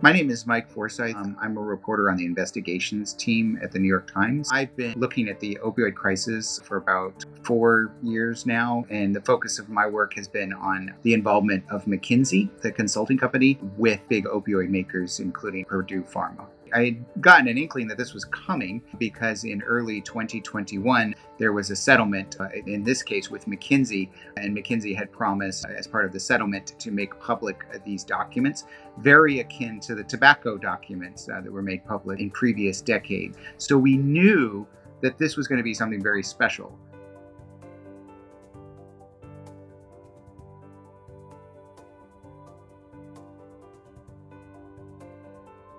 My name is Mike Forsythe. I'm a reporter on the investigations team at the New York Times. I've been looking at the opioid crisis for about 4 years now, and the focus of my work has been on the involvement of McKinsey, the consulting company, with big opioid makers, including Purdue Pharma. I had gotten an inkling that this was coming because in early 2021, there was a settlement, in this case with McKinsey, and McKinsey had promised as part of the settlement to make public these documents, very akin to the tobacco documents that were made public in previous decades. So we knew that this was going to be something very special.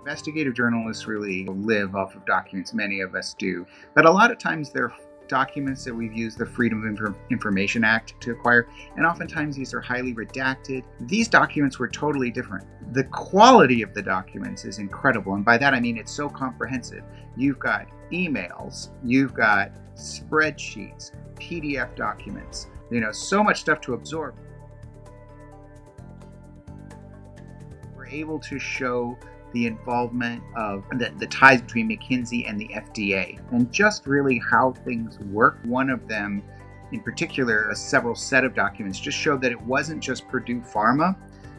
Investigative journalists really live off of documents, many of us do. But a lot of times they're documents that we've used the Freedom of Information Act to acquire, and oftentimes these are highly redacted. These documents were totally different. The quality of the documents is incredible, and by that I mean it's so comprehensive. You've got emails, you've got spreadsheets, PDF documents, so much stuff to absorb. We're able to show the involvement of the ties between McKinsey and the FDA, and just really how things work. One of them, in particular, a several set of documents just showed that it wasn't just Purdue Pharma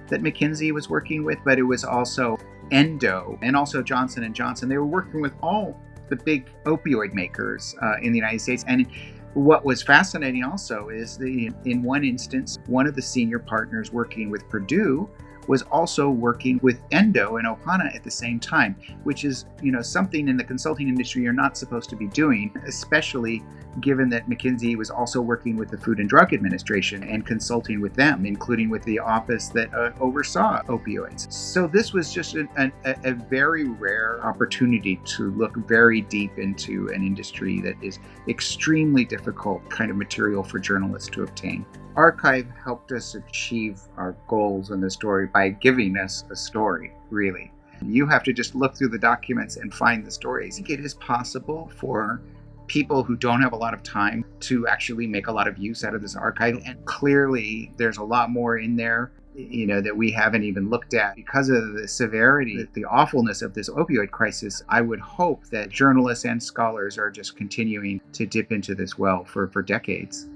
that McKinsey was working with, but it was also Endo and also Johnson & Johnson. They were working with all the big opioid makers in the United States. And what was fascinating also is in one instance, one of the senior partners working with Purdue was also working with Endo and Opana at the same time, which is, something in the consulting industry you're not supposed to be doing, especially given that McKinsey was also working with the Food and Drug Administration and consulting with them, including with the office that oversaw opioids. So this was just a very rare opportunity to look very deep into an industry that is extremely difficult kind of material for journalists to obtain. Archive helped us achieve our goals in the story by giving us a story, really. You have to just look through the documents and find the stories. I think it is possible for people who don't have a lot of time to actually make a lot of use out of this archive. And clearly, there's a lot more in there, that we haven't even looked at. Because of the severity, the awfulness of this opioid crisis, I would hope that journalists and scholars are just continuing to dip into this well for decades.